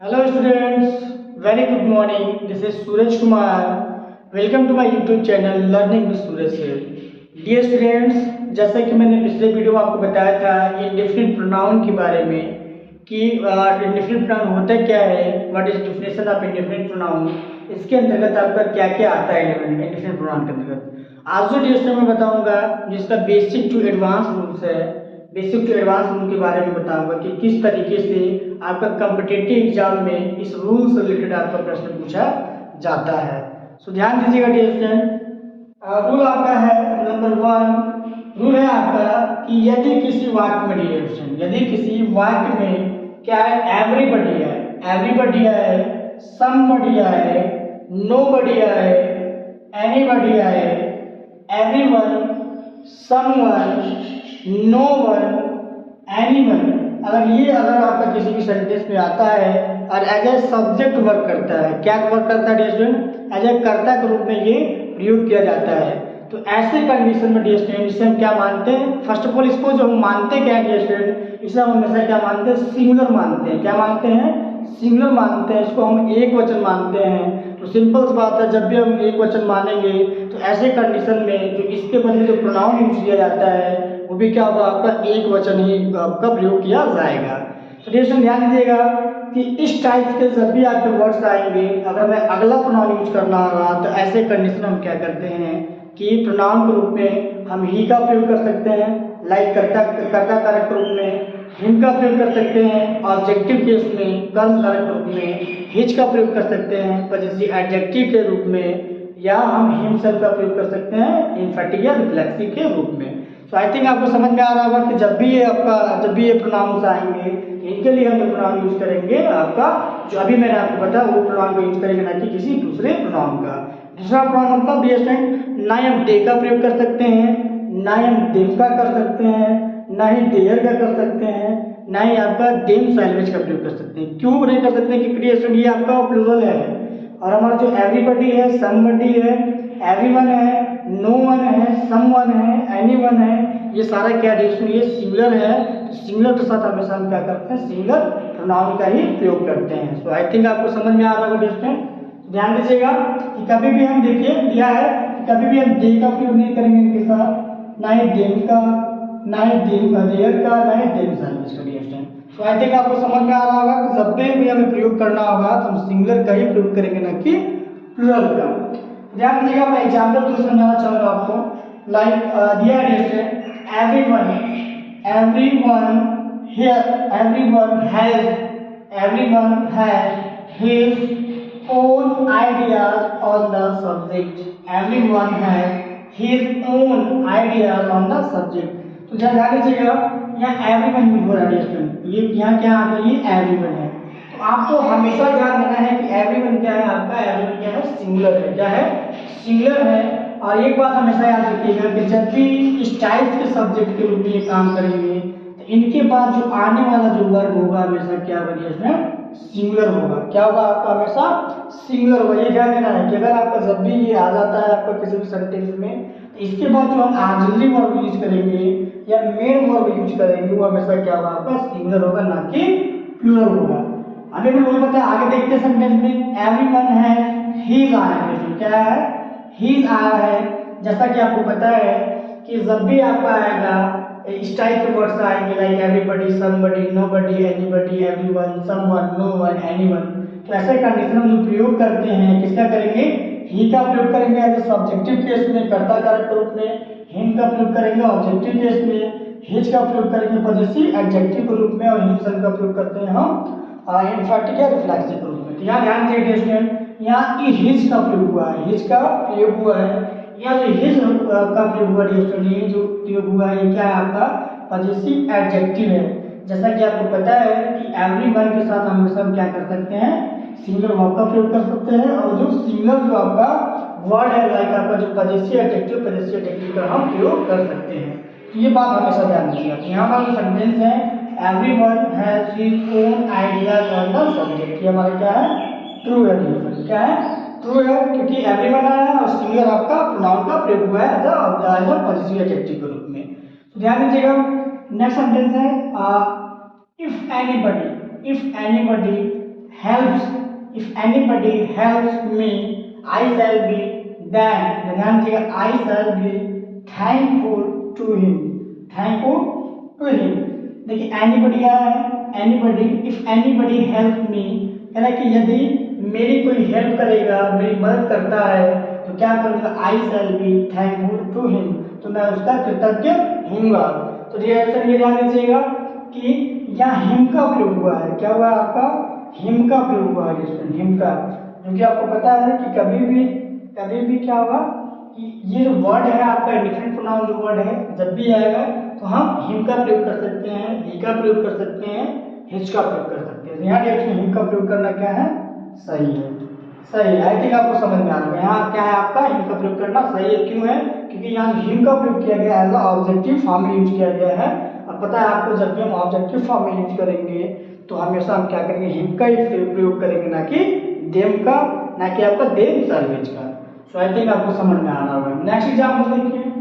Hello students, very good morning. This is Suraj Kumar. Welcome to my YouTube channel Learning with Suraj sir. Dear students, जैसा कि मैंने पिछले video में आपको बताया था इंडेफिनिट प्रोनाउन के बारे में कि इंडेफिनिट प्रोनाउन होता क्या है, what is definition of indefinite pronoun, इसके अंतर्गत आपका क्या क्या आता है इंडेफिनिट प्रोनाउन के अंतर्गत। आज जो डिस्कशन में बताऊंगा जिसका बेसिक टू एडवांस रूल्स है, बेसिक टू एडवांस रूल के बारे में बताऊंगा कि किस तरीके से आपका कॉम्पिटिटिव एग्जाम में इस रूल से रिलेटेड आपका प्रश्न पूछा जाता है। सो ध्यान दीजिएगा डियर स्टूडेंट, रूल आपका है नंबर 1। रूल है आपका कि यदि किसी वाक्य में डियर स्टूडेंट, यदि किसी वाक्य में क्या है, एवरीबॉडी है, एवरीबॉडी है, समबॉडी है, नोबॉडी है, एनीबॉडी है, everyone, someone, no one, anyone, अगर आपका किसी भी सेंटेंस में आता है और एज ए सब्जेक्ट वर्क करता है, क्या वर्क करता है डियर स्टूडेंट, एज ए कर्ता के रूप में ये प्रयोग किया जाता है। तो ऐसे कंडीशन में डियर स्टूडेंट जिसे हम क्या मानते हैं, फर्स्ट ऑफ ऑल इसको जो हम मानते क्या है डियर स्टूडेंट, इसे हम हमेशा क्या मानते हैं, सिंगुलर मानते हैं। क्या मानते हैं, सिंगुलर मानते हैं, इसको हम एक वचन मानते हैं। तो सिंपल सी बात है, जब भी हम एक वचन मानेंगे तो ऐसे कंडीशन में जो इसके बदले जो प्रोनाउन यूज किया जाता है वो भी क्या होगा, आपका एक वचन ही आपका प्रयोग किया जाएगा। तो डियर ध्यान दीजिएगा कि इस टाइप के जब भी आपके वर्ड्स आएंगे, अगर मैं अगला प्रोनाउन यूज करना होगा तो ऐसे कंडीशन हम क्या करते हैं कि प्रोनाउन के रूप में हम ही का प्रयोग कर सकते हैं, लाइक कर्ता कारक के रूप में हिम का प्रयोग कर सकते हैं, ऑब्जेक्टिव केस में कर्म कारक के रूप में हिज का प्रयोग कर सकते हैं, पजेसिव एडजेक्टिव के रूप में, या हम हिमसेल्फ का प्रयोग कर सकते हैं इन्फेटिव या रिफ्लेक्सिव के रूप में। तो आई थिंक आपको समझ में आ रहा होगा कि जब भी ये प्रोनाउंस आएंगे इनके लिए हम प्रोनाउन यूज करेंगे आपका जो अभी मैंने आपको बताया वो प्रोनाउन को यूज करेंगे, ना कि किसी दूसरे प्रोनाउन का। दूसरा प्रोनाउन मतलब डियर स्टूडेंट, ना ही हम दे का प्रयोग कर सकते हैं, ना ही हम देम का कर सकते हैं, ना ही देयर का कर सकते हैं, ना ही आपका देम सैलवेज का प्रयोग कर सकते हैं। क्यों नहीं कर सकते, क्योंकि डियर स्टूडेंट ये आपका प्लूरल है और हमारा जो एवरीबॉडी है, समबॉडी है, एवरीवन है, नो वन है, समवन है, एनीवन है, ये सारा क्या डियर, ये सिंगुलर है। तो सिंगुलर के साथ हमेशा हम क्या करते हैं, सिंगुलर प्रोनाउन का ही प्रयोग करते हैं। सो आई थिंक आपको समझ में आ रहा होगा डियर। ध्यान दीजिएगा कि कभी भी हम देखिए दिया है कि कभी भी हम दे का प्रयोग नहीं करेंगे इनके साथ, ना ही देम का, ना ही देयर का, ना ही देम सैलवेज का डियर। तो आई थिंक आपको समझ में आ रहा होगा कि जब भी हमें प्रयोग करना होगा तो हम सिंगुलर का ही प्रयोग करेंगे, ना कि प्लूरल का। ध्यान दीजिएगा, मैं एग्जाम्पल थ्रू समझाना चाहूंगा आपको। लाइक दिया है everyone, everyone here, everyone has his own ideas on the subject, everyone has his own ideas on the subject। तो ध्यान दीजिएगा यहाँ एवरीवन यूज हो रहा है स्टूडेंट, ये यहाँ क्या आ गया, ये एवरीवन है। तो आपको हमेशा ध्यान देना है कि एवरीवन क्या है, आपका एवरीवन क्या है, सिंगुलर है। क्या है, सिंगुलर है। और एक बात हमेशा याद रखिएगा कि जब भी इस टाइप के सब्जेक्ट के रूप में ये काम करेंगे तो इनके बाद जो आने वाला जो वर्ग होगा हमेशा क्या होगा इसमें, सिंगुलर होगा। क्या होगा, आपका हमेशा सिंगुलर होगा। ये ध्यान देना है कि अगर आपका जब भी ये आ जाता है आपका किसी भी सेंटेंस में, तो इसके बाद जो हम ऑक्सिलरी वर्ब यूज करेंगे या मेन वर्ब यूज करेंगे वो हमेशा क्या होगा, आपका सिंगुलर होगा, ना कि प्लूरल होगा। हमें भी बोल पता है, आगे देखते हैं सेंटेंस में एवरीवन हैज हिज आया है। क्या है, हिज आया है। जैसा कि आपको पता है कि जब भी आपका आएगा इस टाइप के वर्ड्स आएंगे like everybody, somebody, nobody, anybody, everyone, someone, no one, anyone, तो ऐसे कंडीशन हम जो प्रयोग करते हैं किसका करेंगे, ही का प्रयोग करेंगे एज ए सब्जेक्टिव केस में, कर्ता कारक के रूप में, हिम का प्रयोग करेंगे ऑब्जेक्टिव केस में, हिज का प्रयोग करेंगे पजेसिव एडजेक्टिव के रूप में, और हिमसेल्फ का प्रयोग करते हैं हम इन्फेटिव या रिफ्लेक्सिव के रूप में। तो यहाँ ध्यान दीजिए स्टूडेंट, यहाँ हिज का प्रयोग हुआ है, हिज का प्रयोग हुआ है। या जो हिज का प्रयोग हुआ है, जो प्रयोग हुआ है ये क्या है, आपका पजेसिव एडजेक्टिव है। जैसा कि आपको पता है कि एवरीवन के साथ हम हमेशा क्या कर सकते हैं, सिंगुलर वर्ब का प्रयोग कर सकते हैं, और जो सिंगुलर जो आपका वर्ड है लाइक आपका जो पजेसिव एडजेक्टिव का हम प्रयोग कर सकते हैं। तो ये बात हमेशा ध्यान रखिएगा। यहाँ पर जो सेंटेंस है everyone has his own ideas on the subject, ये हमारा क्या है, ट्रू है। क्या है, ट्रू है, क्योंकि एवरीवन आया है और सिंगुलर आपका प्रोनाउन का प्रयोग हुआ है एज अ पॉजिटिव एडजेक्टिव के रूप में। तो ध्यान दीजिएगा, नेक्स्ट सेंटेंस है if anybody helps, if anybody helps me, I shall be then, ध्यान दीजिएगा, I shall be thankful to him, thankful to him। देखिए anybody आया है, anybody, if anybody help me, कह रहा है कि यदि मेरी कोई हेल्प करेगा, मेरी मदद करता है, तो क्या करूँगा, I shall be thankful to him, तो मैं उसका कृतज्ञ हूँगा। तो रिएक्शन ये ध्यान दीजिएगा कि यहाँ हिम का प्रयोग हुआ है, क्या हुआ आपका, हिम का प्रयोग हुआ है स्टूडेंट, हिम का, क्योंकि आपको पता है कि कभी भी क्या हुआ कि ये जो वर्ड है आपका इंडिफरेंट प्रोनाउन जो वर्ड है, जब भी आएगा तो हम हिम का प्रयोग कर सकते हैं, ही का प्रयोग कर सकते हैं, हिज का प्रयोग कर सकते हैं। यहाँ रिएक्शन हिम का प्रयोग करना क्या है, सही है, सही है। आई थिंक आपको समझ में आ रहा है यहाँ क्या है आपका, हिम का प्रयोग करना सही है। क्यों है, क्योंकि यहाँ हिम का प्रयोग किया गया एज ऑब्जेक्टिव फॉर्म में यूज किया गया है। अब पता है आपको, जब भी हम ऑब्जेक्टिव फॉर्म में यूज करेंगे तो हमेशा हम क्या करेंगे, हिम का ही प्रयोग करेंगे, ना कि देम का, ना कि आपका देम सर्विस का। सो आई थिंक आपको समझ में आ रहा होगा। नेक्स्ट एग्जाम्पल देखिए,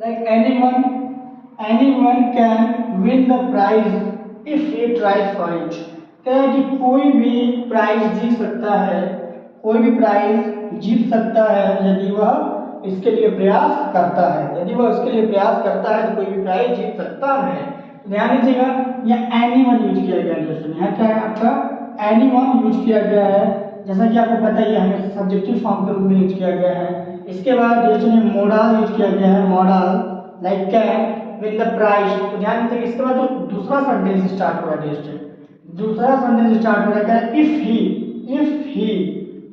like anyone can win the prize if he tries for it. कह रहा है कि कोई भी प्राइज जीत सकता है, कोई भी प्राइज जीत सकता है यदि वह इसके लिए प्रयास करता है, यदि वह इसके लिए प्रयास करता है तो कोई भी प्राइज जीत सकता है। ध्यान दीजिएगा, यहाँ एनीवन यूज किया गया है, यहाँ क्या है आपका, एनीवन यूज किया गया है, जैसा कि आपको पता ही है, हमें सब्जेक्टिव फॉर्म के रूप में यूज किया गया है। इसके बाद मोडाल यूज किया गया है, modal, like can win the prize. तो ध्यान दीजिएगा, इसके बाद जो दूसरा सेंटेंस स्टार्ट हो रहा है, दूसरा सेंटेंस स्टार्ट हो रहा है, if he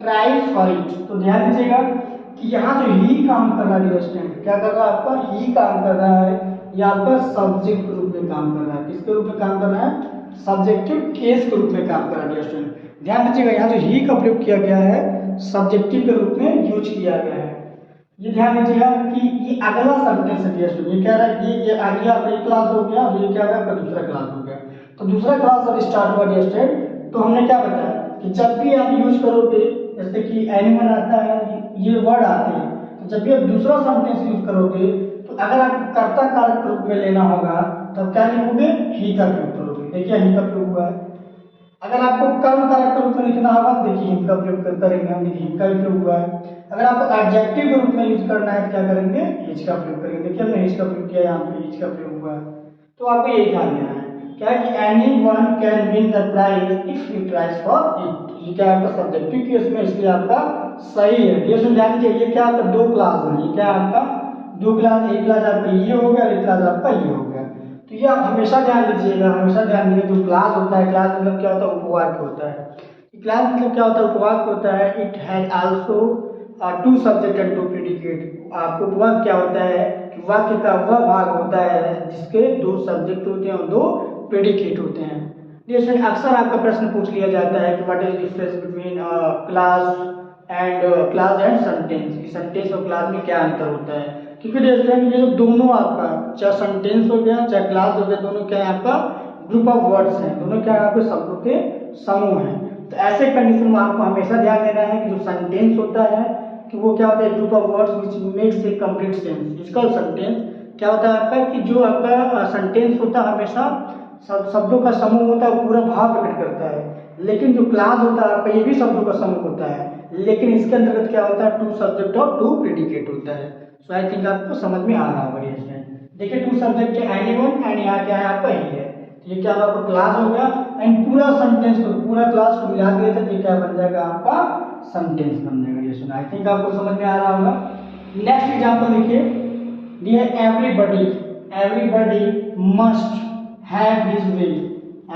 tries for it. तो ध्यान दीजिएगा कि यहाँ जो ही काम कर रहा है स्टूडेंट, क्या कर रहा है आपका, ही काम कर रहा है, ये आपका सब्जेक्ट के रूप में काम कर रहा है। किसके रूप में काम कर रहा है, सब्जेक्टिव केस के रूप में काम कर रहा है स्टूडेंट। ध्यान दीजिएगा, यहाँ जो ही का प्रयोग किया गया है सब्जेक्टिव के रूप में यूज किया गया है। ये ध्यान दीजिएगा कि ये अगला सेंटेंस है स्टूडेंट, ये कह रहा है कि ये आगे आपका एक क्लास हो गया, ये क्या होगा, दूसरा क्लास हो गया। तो दूसरा क्लास जब स्टार्ट हुआ स्टूडेंट, तो हमने क्या बताया कि जब भी आप यूज करोगे, जैसे कि एनिमल आता है, ये वर्ड आते हैं, तो जब भी आप दूसरा सेंटेंस यूज करोगे तो अगर आपको कर्ता कारक रूप में लेना होगा तो क्या लिखोगे, ही का प्रयोग करोगे। देखिए ही का प्रयोग हुआ है। अगर आपको कर्म कारक के रूप में लिखना होगा तो देखिए हिम का प्रयोग करेंगे हम, देखिए हिम का भी प्रयोग हुआ है। अगर आपको एडजेक्टिव के रूप में यूज करना है तो क्या करेंगे, हिज का प्रयोग करेंगे। देखिए हमने हिज का प्रयोग किया, यहाँ पे हिज का प्रयोग हुआ है। तो आपको ये ध्यान देना है क्या कि anyone can win the prize if he tries for it. ये क्या आपका सब्जेक्टिव केस में, इसलिए आपका सही है। ये सुन ध्यान दीजिए, ये क्या आपका दो क्लास है, ये क्या आपका दो क्लास, एक क्लास आपका ये हो गया, एक क्लास आपका ये हो गया। तो ये आप हमेशा ध्यान दीजिएगा, हमेशा ध्यान दीजिए, जो क्लास होता है, क्लास मतलब क्या होता है, उपवाक्य होता है। क्लास मतलब क्या होता है, उपवाक्य होता है। It has also two subject and two predicate. आपको उपवाक्य क्या होता है कि वाक्य का वह भाग होता है जिसके दो सब्जेक्ट होते हैं और दो प्रेडिकेट होते हैं। जैसे अक्सर आपका प्रश्न पूछ लिया जाता है कि what is difference between class and sentence, sentence और क्लास में क्या अंतर होता है। क्योंकि ये जो दोनों आपका, चाहे सेंटेंस हो गया चाहे क्लास हो गया, दोनों क्या है आपका ग्रुप ऑफ वर्ड्स हैं, दोनों क्या है आपके शब्दों के समूह हैं। तो ऐसे कंडीशन में आपको हमेशा ध्यान देना है कि जो सेंटेंस होता है कि वो क्या होता है, group of words which makes a complete sense. इसका सेंटेंस क्या होता है आपका कि जो आपका सेंटेंस होता है हमेशा शब्दों का समूह होता है, वो पूरा भाव प्रकट करता है। लेकिन जो क्लास होता है आपका, ये भी शब्दों का समूह होता है, लेकिन इसके अंतर्गत क्या होता है, टू सब्जेक्ट और टू प्रेडिकेट होता है। सो आई थिंक आपको समझ में आ रहा होगा ये स्टूडेंट। देखिए टू सब्जेक्ट है एनीवन एंड यहाँ क्या है आपका ही है। तो ये क्या आपका क्लास हो गया एंड पूरा सेंटेंस को, पूरा क्लास को मिला दिया तो ये क्या बन जाएगा आपका सेंटेंस बन जाएगा। ये सुना, आई थिंक आपको समझ में आ रहा होगा। नेक्स्ट एग्जांपल देखिए, dear everybody must have his way.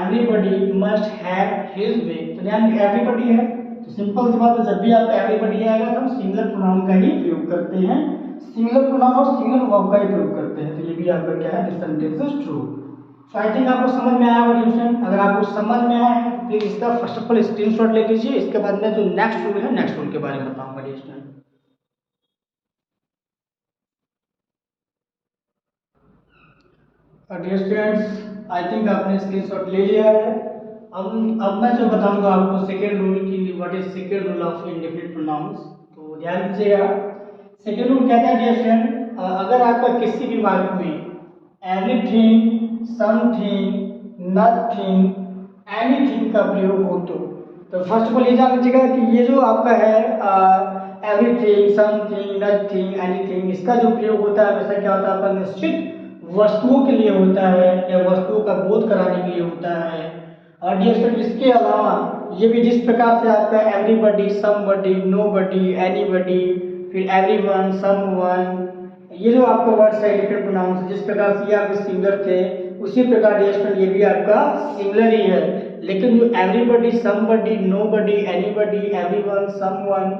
Everybody must have his way. तो ध्यान एवरीबॉडी है तो सिंपल सी बात है, जब भी आप एवरीबॉडी आएगा तो हम सिंगुलर प्रोनाउन का ही प्रयोग करते हैं, सिंगुलर प्रोनाउन और सिंगुलर वर्ब का ही प्रयोग करते हैं। तो ये भी आपका क्या है, this sentence is true. So I think आपको समझ में आया होगा स्टूडेंट। अगर आपको समझ में आया है तो प्लीज इसका फर्स्ट ऑफ ऑल स्क्रीनशॉट ले लीजिए। इसके बाद में जो नेक्स्ट रूल है, नेक्स्ट रूल के बारे में बताऊंगा student. Dear students, I think आपने स्क्रीनशॉट ले लिया है। अब मैं जो बताऊंगा आपको सेकेंड रूल की, what is second rule of indefinite pronouns. तो ध्यान दीजिएगा, सेकेंड रूल कहता है डियर स्टूडेंट, अगर आपका किसी भी वाक्य में एवरीथिंग, समथिंग, नथिंग एनीथिंग का प्रयोग हो तो फर्स्ट ऑफ ऑल ये जान लीजिएगा कि ये जो आपका है एवरीथिंग, समथिंग, नथिंग, एनीथिंग, इसका जो प्रयोग होता है वैसा क्या होता है आपका निश्चित वस्तुओं के लिए होता है या वस्तुओं का बोध कराने के लिए होता है। और डियर स्टूडेंट इसके अलावा ये भी जिस प्रकार से आपका एवरीबॉडी, समबॉडी, नोबॉडी, एनीबॉडी, फिर एवरीवन, समवन, ये जो आपका वर्ड्स है डिफरेंट प्रोनाउंस, जिस प्रकार से ये आपके सिंगुलर थे उसी प्रकार डियर स्टूडेंट ये भी आपका सिंगुलर ही है। लेकिन जो everybody, somebody, nobody, anybody, everyone, someone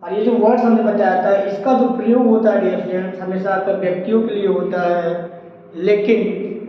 और ये जो वर्ड्स हमने बताया था इसका जो प्रयोग होता है डियर स्टूडेंट्स हमेशा आपका व्यक्तियों के लिए होता है। लेकिन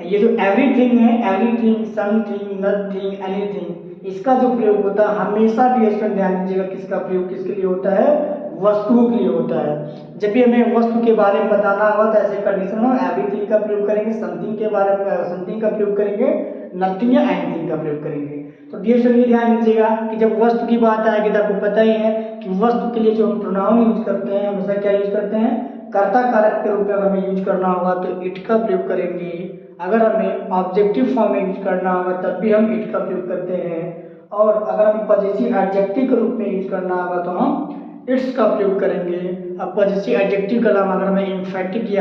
ये जो एवरीथिंग है, एवरीथिंग, समथिंग, नथिंग, एनीथिंग, इसका जो प्रयोग होता है हमेशा डियर स्टूडेंट ध्यान दीजिएगा किसका प्रयोग किसके लिए होता है, वस्तुओं के लिए होता है। जब भी हमें वस्तु के बारे में बताना होगा तो ऐसे कंडीशन में एवरीथिंग का प्रयोग करेंगे, समथिंग के बारे में समथिंग का प्रयोग करेंगे, नथिंग या एनीथिंग का प्रयोग करेंगे। तो डियर स्टूडेंट ये ध्यान दीजिएगा कि जब वस्तु की बात आएगी तो आपको पता ही है कि वस्तु के लिए जो हम प्रोनाउन यूज करते हैं हमेशा क्या यूज करते हैं, कर्ता कारक के रूप में अगर हमें यूज करना होगा तो इट का प्रयोग करेंगे। अगर हमें ऑब्जेक्टिव फॉर्म में यूज करना होगा तब भी हम इट का प्रयोग करते हैं। और अगर हम पॉजिटिव एडजेक्टिव के रूप में यूज करना होगा तो हम इट्स का प्रयोग करेंगे। अब पॉजिटिव एडजेक्टिव के अलावा अगर हमें इम्फेटिक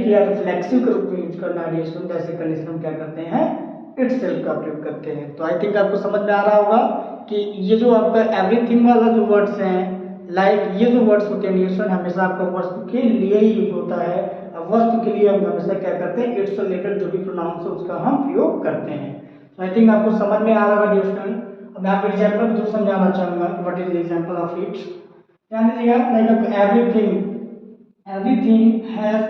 या रिफ्लेक्सिव के रूप में यूज करना है तो ऐसे कंडीशन हम क्या करते हैं, इटसेल्फ का प्रयोग करते हैं। तो आई थिंक आपको समझ में आ रहा होगा कि ये जो आपका एवरीथिंग वाला जो वर्ड्स हैं, लाइक ये जो वर्ड्स होते हैं हमेशा आपका वस्तु के लिए ही यूज होता है। अब वस्तु के लिए हम हमेशा क्या करते हैं, इट्स से रिलेटेड जो भी प्रोनाउंस है उसका हम प्रयोग करते हैं। तो आई थिंक आपको समझ में आ रहा होगा डियर स्टूडेंट। अब मैं आपको एग्जाम्पल जरूर समझाना चाहूंगा what is the example of its. ध्यान दीजिएगा, like everything has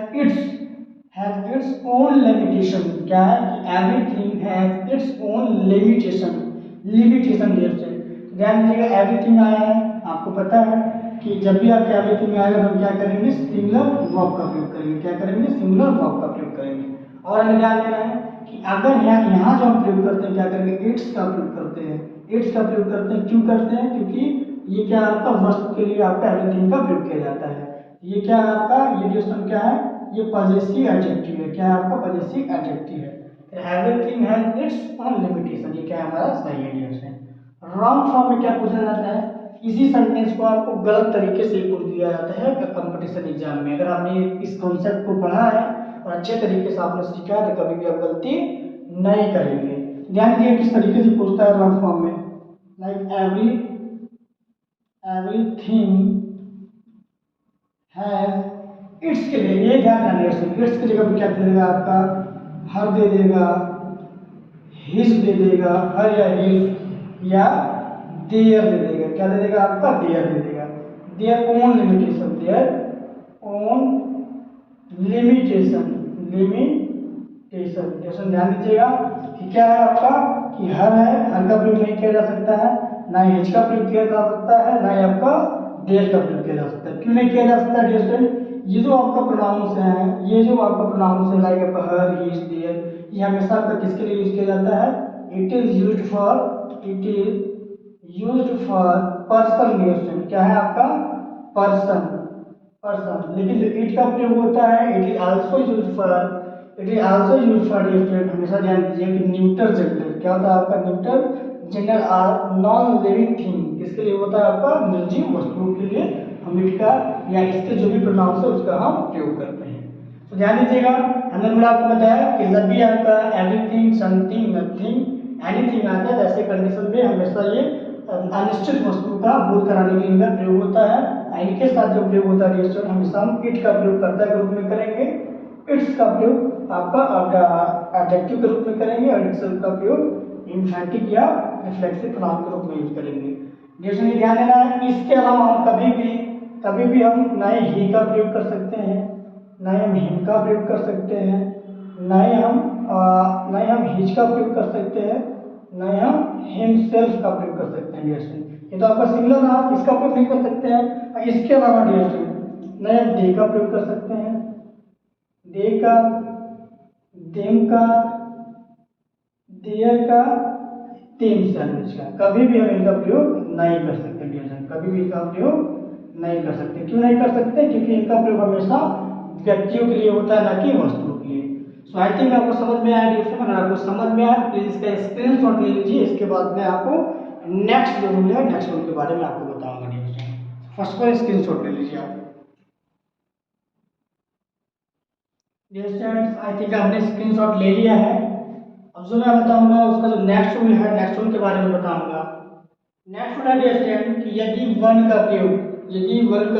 its own limitation. क्या है कि everything has its own limitation dear student. ध्यान दीजिएगा एवरीथिंग आया है, आपको पता है कि जब भी आपके एवरीथिंग आएगा तो हम क्या करेंगे, सिंगुलर वर्ब का प्रयोग करेंगे। क्या करेंगे, सिंगुलर वर्ब का प्रयोग करेंगे। और हमें ध्यान देना है कि अगर यहाँ जो हम प्रयोग करते हैं क्या करेंगे, इट्स का प्रयोग करते हैं। इट्स का प्रयोग करते हैं, क्यों करते हैं, क्योंकि ये क्या आपका वस्तु के लिए आपका एवरीथिंग का प्रयोग किया जाता है। ये क्या है आपका, ये डिस्टिंक्शन क्या है, ये पॉजेसिव एडजेक्टिव है। क्या है आपका, पॉजेसिव एडजेक्टिव है। Everything has its own limitation, ये क्या है हमारा सही है डिस्टिंक्शन। रॉन्ग फॉर्म में क्या पूछा जाता है, इसी सेंटेंस को आपको गलत तरीके से पूछ दिया जाता है कंपटीशन एग्जाम में। अगर आपने इस कॉन्सेप्ट को पढ़ा है और अच्छे तरीके से आपने सीखा है तो कभी भी आप गलती नहीं करेंगे। ध्यान दीजिए किस तरीके से पूछता है रॉन्ग फॉर्म में, लाइक एवरीथिंग हैज इट्स के लिए, ये ध्यान रखना है, इट्स की जगह पर क्या दे देगा आपका, हर दे देगा, हिज दे देगा, हर या हिज या देयर दे देगा। क्या दे देगा आपका, देयर दे देगा। Their own limitation, their own limitation जैसे ध्यान दीजिएगा कि क्या है आपका, कि हर है, हर का प्रयोग नहीं किया जा सकता है, ना हिज का प्रयोग किया जा सकता है, ना ही आपका देयर का प्रयोग किया जा सकता है। क्यों नहीं किया जा सकता है डियर, ये जो आपका प्रोनाउंस है, ये जो आपका प्रोनाउंस है लाइक आपका हर, हिज, देयर, ये हमेशा आपका किसके लिए यूज किया जाता है, it is used for person dear. क्या है आपका, पर्सन। लेकिन जो इट का प्रयोग होता है it is also used for dear. हमेशा ध्यान दीजिए कि न्यूटर जेंडर, क्या होता है आपका, neuter gender are non living thing, किसके लिए होता है आपका, निर्जीव वस्तुओं के लिए हम इट का या इसके जो भी प्रोनाउंस है उसका हम प्रयोग करते हैं। तो ध्यान दीजिएगा, हमने थोड़ा आपको बताया कि जब भी आपका एवरीथिंग, समथिंग, नथिंग, एनीथिंग आता है ऐसे कंडीशन में हमेशा ये अनिश्चित वस्तु का बोध कराने के लिए प्रयोग होता है। इनके साथ जो प्रयोग होता है डियर, हमेशा हम इट का प्रयोग कर्ता के रूप में करेंगे, इट्स का प्रयोग आपका एडजेक्टिव के रूप में करेंगे और इटसेल्फ का प्रयोग इम्फेटिक या रिफ्लेक्सिव प्रोनाउन के रूप में यूज करेंगे। डियर ध्यान देना है, इसके अलावा हम कभी भी हम ना ही ही का प्रयोग कर सकते हैं, ना ही हम हिम का प्रयोग कर सकते हैं, ना ही हम हिज का प्रयोग कर सकते हैं, ना ही हम हिमसेल्फ का प्रयोग कर सकते हैं डियर। ये तो आपका सिंगुलर रहा, इसका प्रयोग नहीं कर सकते हैं। इसके अलावा डियर ना हम दे का प्रयोग कर सकते हैं, दे का, देम का, देयर का, तेमसेल्फ का, कभी भी हम इनका प्रयोग नहीं कर सकते डियर, कभी भी इनका प्रयोग नहीं कर सकते। क्यों नहीं कर सकते, क्योंकि इनका प्रयोग हमेशा व्यक्तियों के लिए होता है, ना कि वस्तुओं के लिए। सो आई थिंक आपको समझ में आया डियर। अगर आपको समझ में आया प्लीज इसका स्क्रीनशॉट ले लीजिए। इसके बाद मैं आपको नेक्स्ट जो रूल है नेक्स्ट रूल के बारे में आपको बताऊंगा dear. First of all screenshot ले लीजिए आप। डियर स्टूडेंट्स आई थिंक आपने स्क्रीनशॉट ले लिया है। अब जो मैं बताऊंगा उसका जो नेक्स्ट रूल है नेक्स्ट रूल के बारे में बताऊंगा। नेक्स्ट रूल है डियर स्टूडेंट कि यदि वन का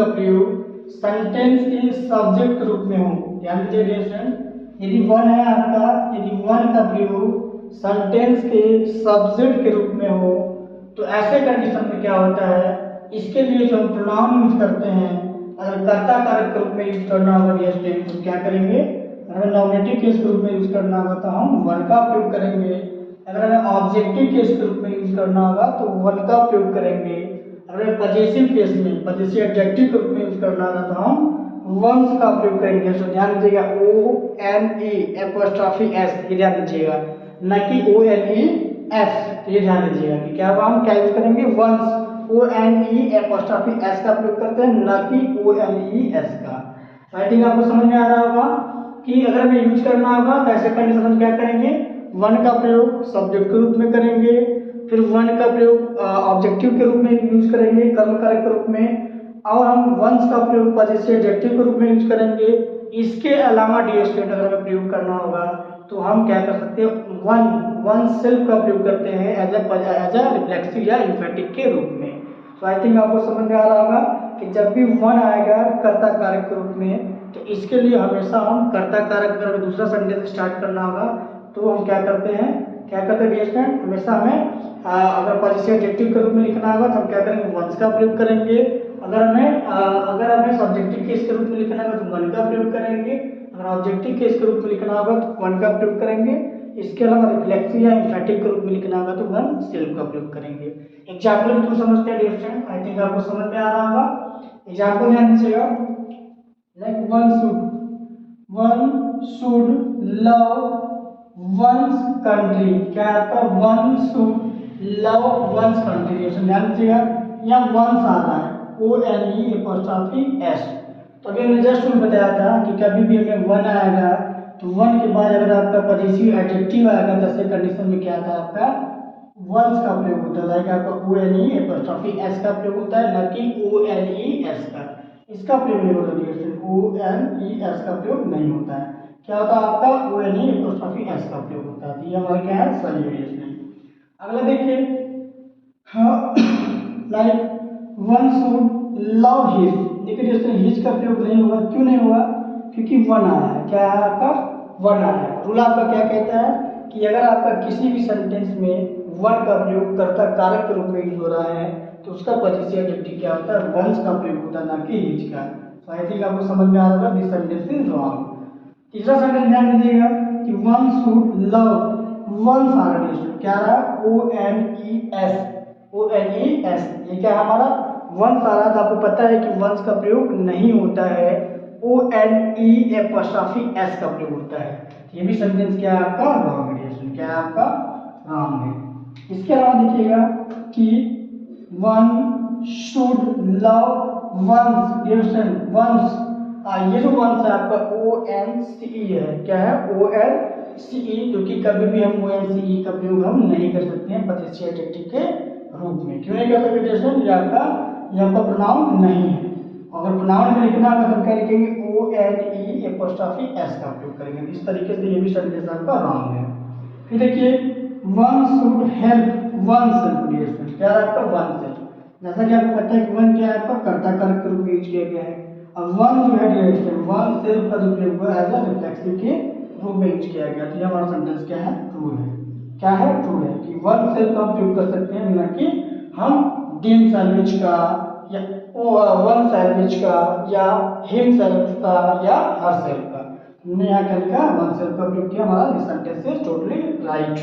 प्रयोग सेंटेंस के सब्जेक्ट के रूप में हो, ध्यान दीजिए डियर स्टूडेंट, यदि वन है आपका, यदि वन का प्रयोग सेंटेंस के सब्जेक्ट के रूप में हो तो ऐसे कंडीशन में क्या होता है, इसके लिए जो हम प्रोनाउन यूज करते हैं अगर कर्ता कारक के रूप में यूज करना होगा डियर स्टूडेंट तो क्या करेंगे, अगर नॉमिनेटिव केस के रूप में यूज करना होगा तो हम वन का प्रयोग करेंगे। अगर हमें ऑब्जेक्टिव केस के रूप में यूज करना होगा तो वन का प्रयोग करेंगे। अगर पजेसिव केस में पजेसिव एडजेक्टिव के रूप में यूज करना होगा तो हम वंस का प्रयोग करेंगे। तो ध्यान दीजिएगा ONE'(S) ये ध्यान दीजिएगा, न कि ONES। तो ये ध्यान दीजिएगा कि क्या हम क्या यूज करेंगे, वंस। ONE'S का प्रयोग करते हैं, न कि ONES का। आई थिंक आपको समझ में आ रहा होगा कि अगर हमें यूज करना होगा तो ऐसे कंडीशन हम क्या करेंगे, वन का प्रयोग सब्जेक्ट के रूप में करेंगे, फिर वन का प्रयोग ऑब्जेक्टिव के रूप में यूज करेंगे कर्म कारक के रूप में, और हम वंस का प्रयोग पजेसिव एडजेक्टिव के रूप में यूज करेंगे। इसके अलावा डियर स्टूडेंट अगर हमें प्रयोग करना होगा तो हम क्या कर सकते हैं, वन सेल्फ का प्रयोग करते हैं एज अ रिफ्लेक्सिव या एम्फेटिक के रूप में। तो आई थिंक आपको समझ में आ रहा होगा कि जब भी वन आएगा कर्ता कारक के रूप में तो इसके लिए हमेशा हम कर्ता कारक अगर दूसरा सेंटेंस स्टार्ट करना होगा तो हम क्या करते हैं डियर स्टूडेंट, हमेशा हमें अगर पजेसिव एडजेक्टिव के रूप में लिखना होगा तो हम क्या करेंगे, वंस का प्रयोग करेंगे। अगर हमें सब्जेक्टिव केस के रूप में लिखना होगा तो वन का प्रयोग करेंगे। अगर ऑब्जेक्टिव केस के रूप में लिखना होगा तो वन का प्रयोग करेंगे। इसके अलावा रिफ्लेक्सिव या एम्फेटिक के रूप में लिखना होगा तो वन सेल्फ का प्रयोग करेंगे। एग्जाम्पल के थ्रू समझते हैं डियर स्टूडेंट। आई थिंक आपको समझ में आ रहा होगा। एग्जाम्पल ध्यान दीजिएगा, like one should love one's country. क्या आपका one should love one's country, ध्यान दीजिएगा यहाँ वंस आ रहा है ONE'S। तो अभी हमने जस्ट बताया था कि कभी भी हमें वन आएगा तो वन के बाद अगर आपका पजेसिव एडजेक्टिव आएगा जैसे कंडीशन में क्या था आपका वंस का प्रयोग होता है, लाइक आपका ONE'S का प्रयोग होता है, न कि ONES का। इसका प्रयोग नहीं होता ONES का प्रयोग नहीं होता है। क्या होता है आपका ONE'S का प्रयोग होता है। ये हमारा क्या है, सही है इसमें। अगला देखिए, हाँ like one should love his. देखिए दोस्तों हिज का प्रयोग नहीं होगा, क्यों नहीं होगा, क्योंकि वन आया है। क्या है आपका, वन आया है। रूल आपका क्या कहता है कि अगर आपका किसी भी सेंटेंस में वन का प्रयोग कर्ता कारक के रूप में यूज हो रहा है तो उसका पजेसिव एडजेक्टिव क्या होता है, वंस का प्रयोग होता है, ना कि हिज का। तो आई थिंक आपको समझ में आ रहा होगा दिस सेंटेंस इज रॉन्ग। तीसरा सेंटेंस ध्यान दीजिएगा कि वन शुड लव वंस आ रहा है, क्या रहा ONES। ये क्या है हमारा वंस आ रहा था। आपको पता है कि वंस का प्रयोग नहीं होता है, ONE'S का प्रयोग होता है। ये भी सेंटेंस क्या है आपका रॉन्ग है, क्या है आपका रॉन्ग है। इसके अलावा देखिएगा कि one should love one's, one's ये जो वंस है आपका ONCE है। क्या है ONCE, जो कि कभी भी हम ONCE का प्रयोग हम नहीं कर सकते हैं पजेसिव एडजेक्टिव के रूप में। क्यों नहीं कर सकते जैसे ये आपका प्रोनाउन नहीं है। अगर प्रोनाउन में लिखना होगा तो हम क्या लिखेंगे ONE'S का प्रयोग करेंगे। इस तरीके से ये भी सेंटेंस आपका रॉन्ग है। फिर देखिए one should help one self. क्या है आपका वन सेल्फ, जैसा कि आपको पता है कि वन क्या है आपका कर्ता कारक के रूप में यूज किया गया है। अब वन जो है वन सेल्फ का जो प्रयोग हुआ एज अ रिफ्लेक्सिव के रूप में यूज किया गया। तो ये हमारा सेंटेंस क्या है, ट्रू है। क्या है, ट्रू है कि वन सेल्फ का प्रयोग कर सकते हैं, न कि हम डिम सैंडविच का या वन सैंडविच का या हिम सैंडविच का या हर सेल्फ का। हमने यहाँ क्या लिखा, वन सेल्फ का प्रयोग किया। हमारा this sentence is totally right.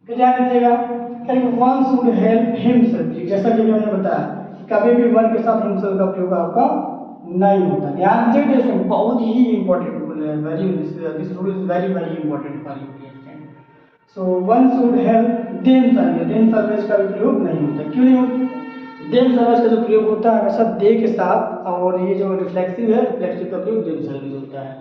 फिर ध्यान दीजिएगा वन शुड हेल्प हिमसेल्फ। जैसा कि मैंने बताया कभी भी वन के साथ हिमसेल्फ का प्रयोग आपका नहीं होता। ध्यान दीजिए बहुत ही इंपॉर्टेंट रूल है, this rule is very very important for you. So one should help them service का भी प्रयोग नहीं होता। क्यों नहीं होता, देम सर्विस का जो प्रयोग होता है हमेशा दे के साथ, और ये जो रिफ्लेक्सिव है रिफ्लेक्सिव का प्रयोग देम सर्विस होता है।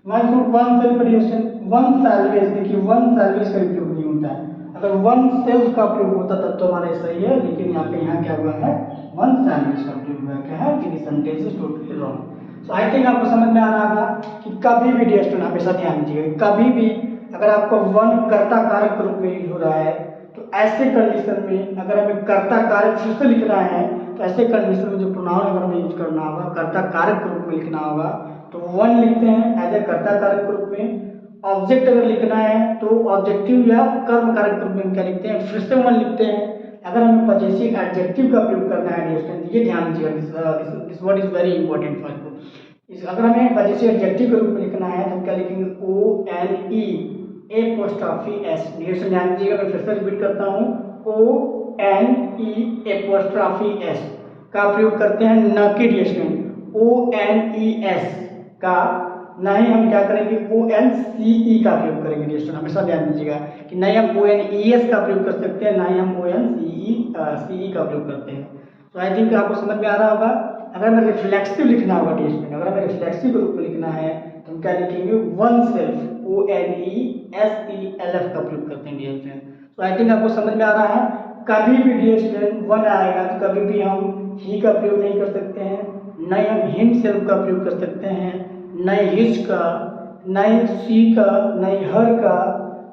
One self reaction, one salvage, देखिए वन सैल्वेज का उपयोग नहीं होता है। अगर वन सेल्फ का प्रयोग होता तब तो हमारा सही है, लेकिन यहाँ पे यहाँ क्या हुआ है, वन सैल्वेज का प्रयोग हुआ क्या है, कि sentence is totally wrong. So I think आपको समझ में आ रहा होगा कि कभी भी डियर स्टूडेंट हमेशा ध्यान दीजिएगा, कभी भी अगर आपको वन कर्ता कारक के रूप में यूज हो रहा है तो ऐसे कंडीशन में अगर हमें कर्ता कारक फिर से लिखना है तो ऐसे कंडीशन में जो प्रोनाउन अगर हमें यूज करना होगा कर्ता कारक के रूप में लिखना होगा तो वन लिखते हैं एज ए कर्ता कारक के रूप में। ऑब्जेक्ट अगर लिखना है तो ऑब्जेक्टिव या कर्म कारक के रूप में क्या लिखते हैं, फिर से वन लिखते हैं। अगर हमें पजेसिव एडजेक्टिव का प्रयोग करना है डियर, ये ध्यान दीजिएगा, this word is very important for you. अगर हमें पजेसिव एडजेक्टिव के रूप में लिखना है तो क्या लिखेंगे, O N E apostrophe S. Dear ध्यान दीजिएगा, मैं फिर से रिपीट करता हूँ, O N E apostrophe S का प्रयोग करते हैं, न कि dear O N E S का, ना ही हम क्या करेंगे ओ एन सी ई का प्रयोग करेंगे डियर, हमेशा ध्यान दीजिएगा कि नहीं हम ओ एन ई एस का प्रयोग कर सकते हैं, ना ही हम ओ एन सी ई का प्रयोग करते हैं। तो आई थिंक आपको समझ में आ रहा होगा। अगर हमें रिफ्लेक्सिव लिखना होगा डियर, अगर हमें रिफ्लेक्सिव के रूप में लिखना है तो हम क्या लिखेंगे, oneself, O N E S E L F का प्रयोग करते हैं डियर फ्रेंड। तो आई थिंक आपको समझ में आ रहा है, कभी भी डियर स्टूडेंट वन आएगा तो कभी भी हम ही का प्रयोग नहीं कर सकते हैं, न ही हम हिम सेल्फ का प्रयोग कर सकते हैं, न ही हिज का, न ही सी का, न ही हर का,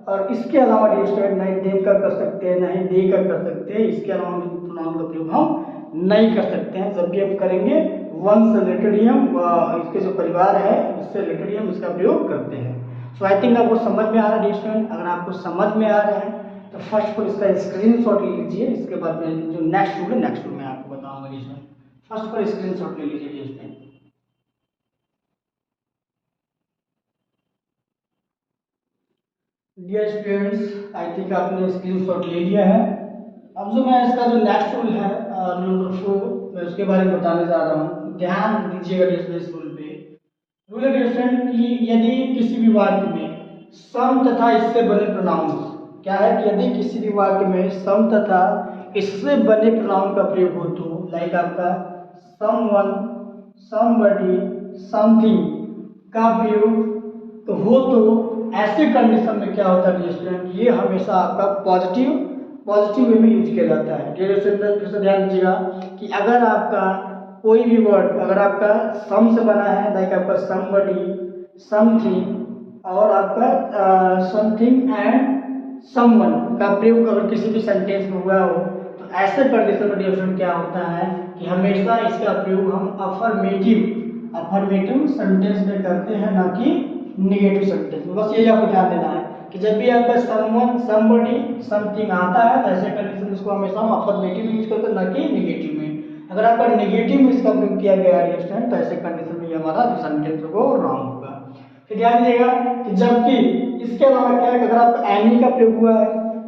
और इसके अलावा डियर स्टूडेंट न ही देम का कर सकते हैं, न ही दे का कर सकते हैं। इसके अलावा प्रोनाउन का प्रयोग हम नहीं कर सकते हैं। जब भी हम करेंगे वन से रिलेटेड ही हम इसके जो परिवार है उससे रिलेटेड ही हम इसका प्रयोग करते हैं। सो आई थिंक आपको समझ में आ रहा है डियर स्टूडेंट। अगर आपको समझ में आ रहा है तो फर्स्ट पर इसका स्क्रीनशॉट ले लीजिए, इसके बाद में जो नेक्स्ट रूल है नेक्स्ट रूल में आपको बताऊंगा डियर स्टूडेंट। फर्स्ट पर स्क्रीनशॉट ले लीजिए dear student. Dear students, I think आपने स्क्रीनशॉट ले लिया है। अब जो मैं इसका जो नेक्स्ट रूल है रूल नंबर 4, मैं उसके बारे में बताने जा रहा हूँ। ध्यान दीजिएगा डियर इस रूल पे। रूल है डियर स्टूडेंट कि यदि किसी भी वाक्य में सम तथा इससे बने प्रोनाउंस, क्या है कि यदि किसी भी वाक्य में सम तथा इससे बने प्रोनाउन का प्रयोग हो तो लाइक आपका समवन, समबडी, समथिंग का प्रयोग तो हो तो ऐसे कंडीशन में क्या होता है डियर स्टूडेंट, ये हमेशा आपका पॉजिटिव वे में यूज किया जाता है। डियर स्टूडेंट फिर से ध्यान दीजिएगा कि अगर आपका कोई भी वर्ड अगर आपका सम से बना है लाइक आपका समबडी, समथिंग और आपका समथिंग एंड समवन का प्रयोग अगर किसी भी सेंटेंस में हुआ हो तो ऐसे कंडीशन में डियर स्टूडेंट क्या होता है कि हमेशा इसका प्रयोग हम अफर्मेटिव सेंटेंस में करते हैं, ना कि निगेटिव सेंटेंस में। बस यही आपको ध्यान देना है कि जब भी आपका समवन, समबडी, समथिंग आता है तो ऐसे कंडीशन इसको हमेशा हम अफर्मेटिव यूज करते हैं, ना कि निगेटिव में। अगर आपका निगेटिव में इसका प्रयोग किया गया है तो ऐसे कंडीशन में ये हमारा जो सेंटेंस है वो रॉन्ग होगा। फिर ध्यान दीजिएगा कि जबकि इसके अलावा क्या है, अगर आपका एनी का प्रयोग हुआ है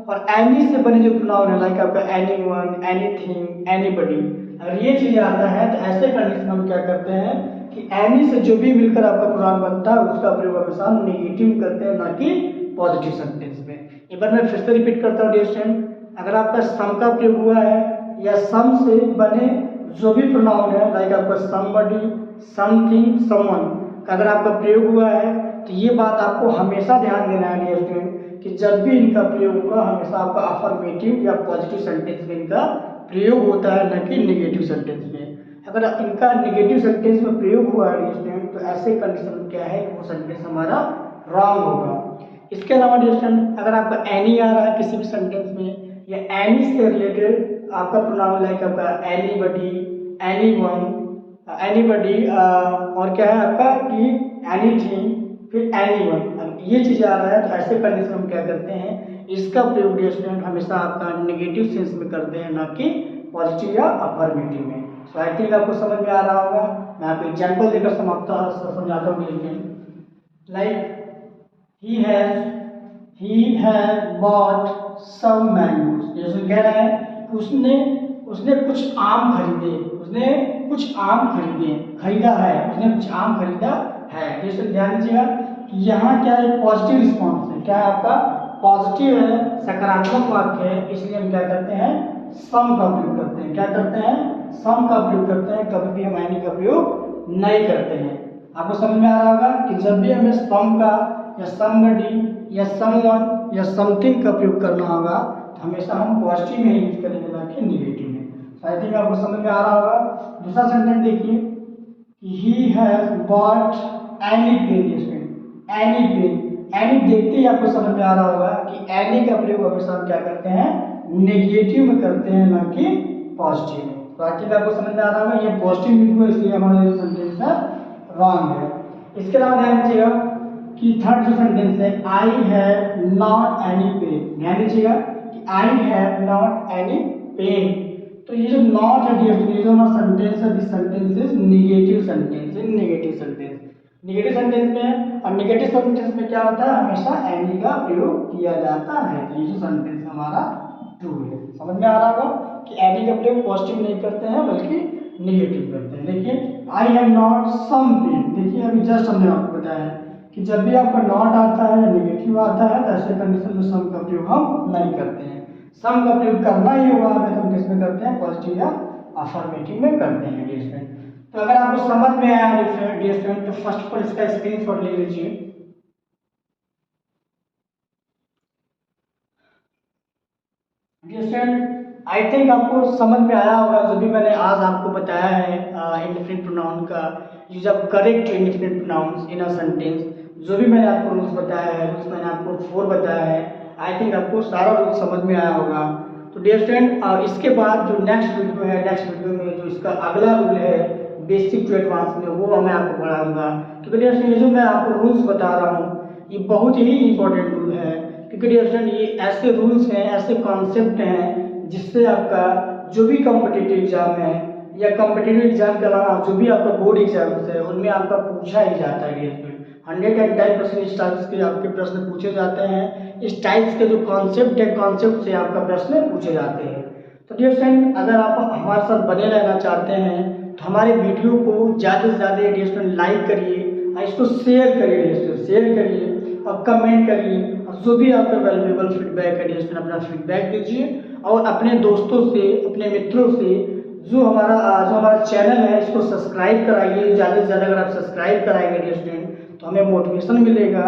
और एनी से बने जो प्रोनाउन है लाइक आपका एनीवन, एनीथिंग, एनीबडी, अगर ये चीज आता है तो ऐसे कंडीशन में हम क्या करते हैं कि एनी से जो भी मिलकर आपका प्रोनाउन बनता है उसका प्रयोग हमेशा हम नेगेटिव करते हैं, ना कि पॉजिटिव सेंटेंस में। एक बार मैं फिर से रिपीट करता हूँ डियर स्टूडेंट, अगर आपका सम का प्रयोग हुआ है या सम से बने जो भी प्रोनाउन है लाइक आपका समबडी, समथिंग, समवन का अगर आपका प्रयोग हुआ है तो ये बात आपको हमेशा ध्यान देना है डियर स्टूडेंट कि जब भी इनका प्रयोग होगा हमेशा आपका अफर्मेटिव या पॉजिटिव सेंटेंस में इनका प्रयोग होता है, न कि नेगेटिव सेंटेंस में। अगर इनका नेगेटिव सेंटेंस में प्रयोग हुआ है डियर स्टूडेंट तो ऐसे कंडीशन में क्या है कि वो सेंटेंस हमारा रॉन्ग होगा। इसके अलावा डियर स्टूडेंट अगर आपका एनी आ रहा है किसी भी सेंटेंस में या एनी से रिलेटेड आपका प्रोनाउन लाइक आपका एनीबडी, एनीवन, एनीबडी और क्या है आपका कि एनीथिंग, फिर एनीवन, ये चीज आ रहा है तो ऐसे कंडीशन में क्या करते हैं इसका प्रयोग डियर स्टूडेंट हमेशा आपका नेगेटिव सेंस में करते हैं, ना कि पॉजिटिव या अफर्मेटिव में। सो आई थिंक आपको समझ में आ रहा होगा। मैं आपको एग्जांपल देकर समझाता हूँ dear student. Like he has bought some mangoes, जैसे कह रहा है कि उसने कुछ आम खरीदे, खरीदा है, उसने कुछ आम खरीदा है। जैसे ध्यान दीजिएगा कि यहाँ क्या है पॉजिटिव रिस्पॉन्स है, क्या है आपका पॉजिटिव है, सकारात्मक वाक्य है, इसलिए हम क्या करते हैं सम का प्रयोग करते हैं। क्या करते हैं सम का प्रयोग करते हैं, कभी भी हम एनी का प्रयोग नहीं करते हैं। आपको समझ में आ रहा होगा कि जब भी हमें सम का या समबडी या समवन या समथिंग का प्रयोग करना होगा तो हमेशा हम पॉजिटिव में यूज करेंगे, ना कि निगेटिव में। तो आई थिंक आपको समझ में आ रहा होगा। दूसरा सेंटेंस देखिए कि he has bought any pen, any pen, any देखते ही आपको समझ में आ रहा होगा कि एनी का प्रयोग हमेशा हम क्या करते हैं, नेगेटिव में करते हैं, ना कि पॉजिटिव में। तो आई थिंक आपको समझ में आ रहा होगा ये पॉजिटिव यूज हुआ, इसलिए हमारा ये सेंटेंस है रॉन्ग है। इसके अलावा ध्यान दीजिएगा कि थर्ड जो सेंटेंस है I have not any pen, ध्यान दीजिएगा कि I have not any pen. तो ये जो नॉट है ये जो हमारा सेंटेंस है, this sentence is negative sentence, in negative sentence, negative sentence में। और नेगेटिव सेंटेंस में क्या होता है, हमेशा एनी का प्रयोग किया जाता है। तो ये जो सेंटेंस हमारा ट्रू है। समझ में आ रहा होगा कि एनी का प्रयोग पॉजिटिव नहीं करते हैं बल्कि नेगेटिव करते हैं। देखिए I have not some pen, देखिए अभी जस्ट हमने आपको बताया कि जब भी आपका नॉट आता है या नेगेटिव आता है तो ऐसे कंडीशन में सम का प्रयोग हम नहीं करते हैं। सम का प्रयोग करना ही होगा हमें, तो हम किस में करते हैं, पॉजिटिव या अफर्मेटिव में करते हैं डियर स्टूडेंट। तो अगर आपको समझ में आया डियर स्टूडेंट तो फर्स्ट ऑफ ऑल इसका स्क्रीनशॉट ले लीजिए। डियर स्टूडेंट आई थिंक आपको समझ में आया होगा जो भी मैंने आज आपको बताया है इंडेफिनिट प्रोनाउन का use of correct indefinite pronouns in a sentence. जो भी मैंने आपको रूल्स बताया है, रूल्स मैंने आपको 4 बताया है, आई थिंक आपको सारा रूल समझ में आया होगा। तो डियर स्टूडेंट इसके बाद जो नेक्स्ट वीडियो है, नेक्स्ट वीडियो में जो इसका अगला रूल है बेसिक टू एडवांस में, वो मैं आपको पढ़ाऊंगा। क्योंकि डियर स्टूडेंट ये जो मैं आपको रूल्स बता रहा हूँ ये बहुत ही इंपॉर्टेंट रूल है। क्योंकि डियर स्टूडेंट ये ऐसे रूल्स हैं, ऐसे कॉन्सेप्ट हैं जिससे आपका जो भी कॉम्पिटिटिव एग्जाम है या कॉम्पिटिटिव एग्जाम के अलावा जो भी आपका बोर्ड एग्जाम्स है उनमें आपका पूछा ही जाता है डियर स्टूडेंट। 110% इस टाइप्स के आपके प्रश्न पूछे जाते हैं। इस टाइप्स के जो कॉन्सेप्ट है, कॉन्सेप्ट से आपका प्रश्न पूछे जाते हैं। तो डियर फ्रेंड अगर आप हमारे साथ बने रहना चाहते हैं तो हमारे वीडियो को ज़्यादा से ज़्यादा डियर स्टूडेंट लाइक करिए और इसको शेयर करिए, डियर स्टूडेंट शेयर करिए और कमेंट करिए और जो भी आपका वैल्यूएबल फीडबैक है डियर स्टूडेंट अपना फीडबैक दीजिए और अपने दोस्तों से, अपने मित्रों से जो हमारा चैनल है इसको सब्सक्राइब कराइए। ज़्यादा से ज़्यादा अगर आप सब्सक्राइब कराएंगे डियर स्टूडेंट तो हमें मोटिवेशन मिलेगा।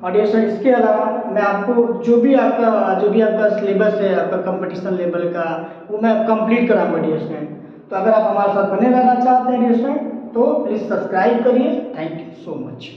और डियर स्टूडेंट इसके अलावा मैं आपको जो भी आपका सिलेबस है आपका कंपटीशन लेवल का वो मैं कंप्लीट कराऊंगा डियर स्टूडेंट। तो अगर आप हमारे साथ बने रहना चाहते हैं डियर स्टूडेंट तो प्लीज़ सब्सक्राइब करिए। Thank you so much.